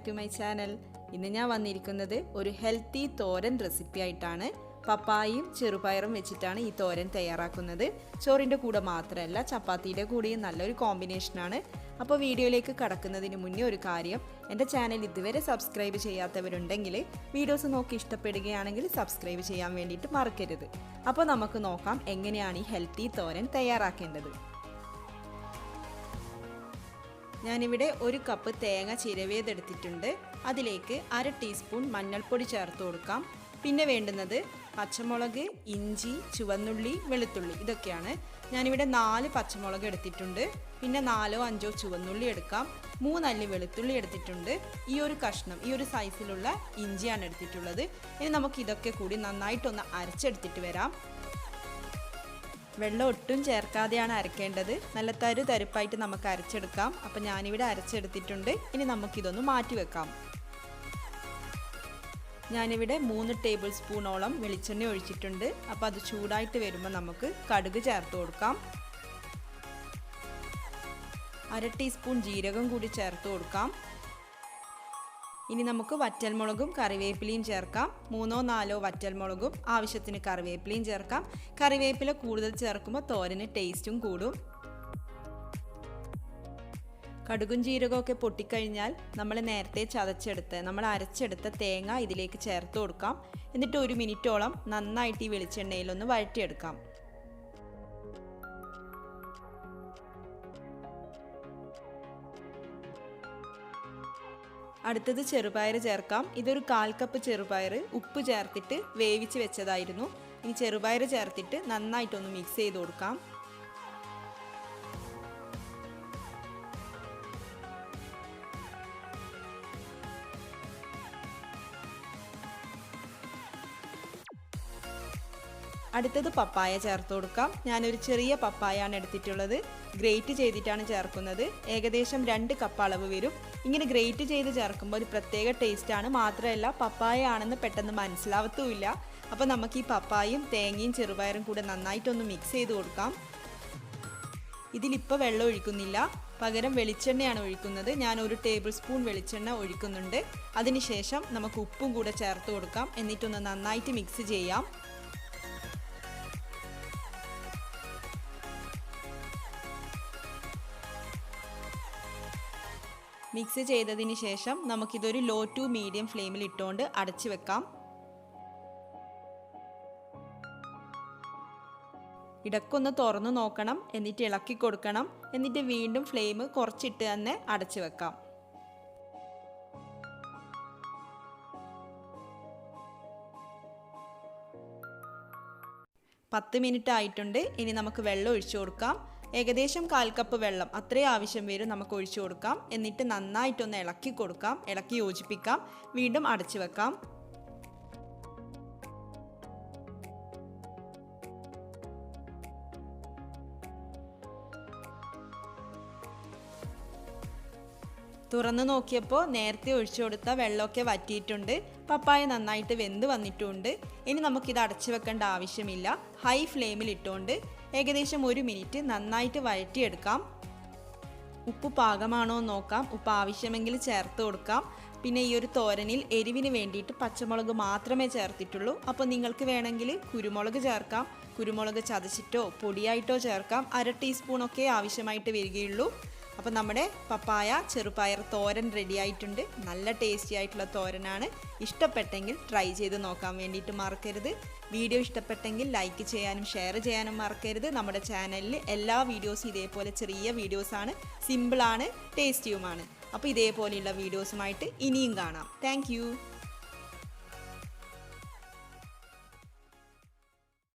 Back to my channel. ഇന്ന് ഞാൻ വന്നിരിക്കുന്നത് ഒരു ഹെൽത്തി തോരൻ റെസിപ്പി ആയിട്ടാണ്. പപ്പായയും ചെറുപയറും വെച്ചിട്ടാണ് ഈ തോരൻ തയ്യാറാക്കുന്നത്. ചോറിൻ്റെ കൂടെ മാത്രമല്ല, ചപ്പാത്തിയുടെ കൂടെയും നല്ലൊരു കോമ്പിനേഷനാണ്. അപ്പോൾ വീഡിയോയിലേക്ക് കടക്കുന്നതിന് മുന്നേ ഒരു കാര്യം, എൻ്റെ ചാനൽ ഇതുവരെ സബ്സ്ക്രൈബ് ചെയ്യാത്തവരുണ്ടെങ്കിൽ വീഡിയോസ് നോക്കി ഇഷ്ടപ്പെടുകയാണെങ്കിൽ സബ്സ്ക്രൈബ് ചെയ്യാൻ വേണ്ടിയിട്ട് മറക്കരുത്. അപ്പോൾ നമുക്ക് നോക്കാം എങ്ങനെയാണ് ഈ ഹെൽത്തി തോരൻ തയ്യാറാക്കേണ്ടത്. ഞാനിവിടെ ഒരു കപ്പ് തേങ്ങ ചിരവിയതെടുത്തിട്ടുണ്ട്. അതിലേക്ക് 1/2 ടീസ്പൂൺ മഞ്ഞൾപ്പൊടി ചേർത്ത് കൊടുക്കാം. പിന്നെ വേണ്ടുന്നത് പച്ചമുളക്, ഇഞ്ചി, ചുവന്നുള്ളി, വെളുത്തുള്ളി, ഇതൊക്കെയാണ്. ഞാനിവിടെ 4 പച്ചമുളക് എടുത്തിട്ടുണ്ട്. പിന്നെ 4-5 ചുവന്നുള്ളി എടുക്കാം. 3 അല്ലി വെളുത്തുള്ളി എടുത്തിട്ടുണ്ട്. ഈ ഒരു കഷ്ണം, ഈ ഒരു സൈസിലുള്ള ഇഞ്ചിയാണ് എടുത്തിട്ടുള്ളത്. ഇനി നമുക്ക് ഇതൊക്കെ കൂടി നന്നായിട്ടൊന്ന് അരച്ചെടുത്തിട്ട് വരാം. വെള്ളം ഒട്ടും ചേർക്കാതെയാണ് അരക്കേണ്ടത്. നല്ല തരുപ്പായിട്ട് നമുക്ക് അരച്ചെടുക്കാം. അപ്പം ഞാനിവിടെ അരച്ചെടുത്തിട്ടുണ്ട്. ഇനി നമുക്കിതൊന്ന് മാറ്റി വെക്കാം. ഞാനിവിടെ 3 ടേബിൾ സ്പൂണോളം വെളിച്ചെണ്ണ ഒഴിച്ചിട്ടുണ്ട്. അപ്പോൾ അത് ചൂടായിട്ട് വരുമ്പോൾ നമുക്ക് കടുക് ചേർത്ത് കൊടുക്കാം. 1/2 ടീസ്പൂൺ ജീരകം കൂടി ചേർത്ത് കൊടുക്കാം. ഇനി നമുക്ക് വറ്റൽമുളകും കറിവേപ്പിലയും ചേർക്കാം. 3-4 വറ്റൽമുളകും ആവശ്യത്തിന് കറിവേപ്പിലയും ചേർക്കാം. കറിവേപ്പില കൂടുതൽ ചേർക്കുമ്പോൾ തോരന് ടേസ്റ്റും കൂടും. കടുകും ജീരകമൊക്കെ പൊട്ടിക്കഴിഞ്ഞാൽ നമ്മൾ നേരത്തെ നമ്മൾ അരച്ചെടുത്ത തേങ്ങ ഇതിലേക്ക് ചേർത്ത് കൊടുക്കാം. എന്നിട്ട് 1 മിനിറ്റോളം നന്നായിട്ട് ഈ വെളിച്ചെണ്ണയിലൊന്ന് വഴറ്റിയെടുക്കാം. അടുത്തത് ചെറുപയർ ചേർക്കാം. ഇതൊരു 1/4 കപ്പ് ചെറുപയർ ഉപ്പ് ചേർത്തിട്ട് വേവിച്ച് വെച്ചതായിരുന്നു. ഈ ചെറുപയർ ചേർത്തിട്ട് നന്നായിട്ടൊന്ന് മിക്സ് ചെയ്ത് കൊടുക്കാം. അടുത്തത് പപ്പായ ചേർത്ത് കൊടുക്കാം. ഞാനൊരു ചെറിയ പപ്പായാണ് എടുത്തിട്ടുള്ളത്. ഗ്രേറ്റ് ചെയ്തിട്ടാണ് ചേർക്കുന്നത്. ഏകദേശം 2 കപ്പ് അളവ് വരും. ഇങ്ങനെ ഗ്രേറ്റ് ചെയ്ത് ചേർക്കുമ്പോൾ ഒരു പ്രത്യേക ടേസ്റ്റാണ്. മാത്രമല്ല പപ്പായ ആണെന്ന് പെട്ടെന്ന് മനസ്സിലാവത്തുമില്ല. അപ്പോൾ നമുക്ക് ഈ പപ്പായയും തേങ്ങയും ചെറുപയറും കൂടെ നന്നായിട്ടൊന്ന് മിക്സ് ചെയ്ത് കൊടുക്കാം. ഇതിലിപ്പോൾ വെള്ളം ഒഴിക്കുന്നില്ല, പകരം വെളിച്ചെണ്ണയാണ് ഒഴിക്കുന്നത്. ഞാൻ 1 ടേബിൾ സ്പൂൺ വെളിച്ചെണ്ണ ഒഴിക്കുന്നുണ്ട്. അതിനുശേഷം നമുക്ക് ഉപ്പും കൂടെ ചേർത്ത് കൊടുക്കാം. എന്നിട്ടൊന്ന് നന്നായിട്ട് മിക്സ് ചെയ്യാം. മിക്സ് ചെയ്തതിന് ശേഷം നമുക്കിതൊരു ലോ ടു മീഡിയം ഫ്ലെയിമിൽ ഇട്ടുകൊണ്ട് അടച്ചു വെക്കാം. ഇടയ്ക്കൊന്ന് തുറന്നു നോക്കണം, എന്നിട്ട് ഇളക്കി കൊടുക്കണം. എന്നിട്ട് വീണ്ടും ഫ്ലെയിം കുറച്ചിട്ട് തന്നെ അടച്ചു വെക്കാം. 10 മിനിറ്റ് ആയിട്ടുണ്ട്. ഇനി നമുക്ക് വെള്ളം ഒഴിച്ചു കൊടുക്കാം. ഏകദേശം 1/4 കപ്പ് വെള്ളം അത്രയും ആവശ്യം വരും നമുക്ക് ഒഴിച്ചു കൊടുക്കാം. എന്നിട്ട് നന്നായിട്ടൊന്ന് ഇളക്കി കൊടുക്കാം, ഇളക്കി യോജിപ്പിക്കാം. വീണ്ടും അടച്ചു വെക്കാം. തുറന്നു നോക്കിയപ്പോൾ നേരത്തെ ഒഴിച്ചു കൊടുത്ത വെള്ളമൊക്കെ വറ്റിയിട്ടുണ്ട്. പപ്പായ നന്നായിട്ട് വെന്ത് വന്നിട്ടുണ്ട്. ഇനി നമുക്കിത് അടച്ചു വെക്കേണ്ട ആവശ്യമില്ല. ഹൈ ഫ്ലെയിമിൽ ഇട്ടുകൊണ്ട് ഏകദേശം 1 മിനിറ്റ് നന്നായിട്ട് വഴറ്റിയെടുക്കാം. ഉപ്പ് പാകമാണോ എന്ന് നോക്കാം. ഉപ്പ് ആവശ്യമെങ്കിൽ ചേർത്ത് കൊടുക്കാം. പിന്നെ ഈ ഒരു തോരനിൽ എരിവിന് വേണ്ടിയിട്ട് പച്ചമുളക് മാത്രമേ ചേർത്തിട്ടുള്ളൂ. അപ്പോൾ നിങ്ങൾക്ക് വേണമെങ്കിൽ കുരുമുളക് ചേർക്കാം. കുരുമുളക് ചതച്ചിട്ടോ പൊടിയായിട്ടോ ചേർക്കാം. 1/2 ടീസ്പൂണൊക്കെ ആവശ്യമായിട്ട് വരികയുള്ളൂ. അപ്പോൾ നമ്മുടെ പപ്പായ ചെറുപയർ തോരൻ റെഡി ആയിട്ടുണ്ട്. നല്ല ടേസ്റ്റി ആയിട്ടുള്ള തോരനാണ്. ഇഷ്ടപ്പെട്ടെങ്കിൽ ട്രൈ ചെയ്ത് നോക്കാൻ വേണ്ടിയിട്ട് മറക്കരുത്. വീഡിയോ ഇഷ്ടപ്പെട്ടെങ്കിൽ ലൈക്ക് ചെയ്യാനും ഷെയർ ചെയ്യാനും മറക്കരുത്. നമ്മുടെ ചാനലിൽ എല്ലാ വീഡിയോസും ഇതേപോലെ ചെറിയ വീഡിയോസാണ്. സിമ്പിളാണ്, ടേസ്റ്റിയുമാണ്. അപ്പോൾ ഇതേപോലെയുള്ള വീഡിയോസുമായിട്ട് ഇനിയും കാണാം. താങ്ക്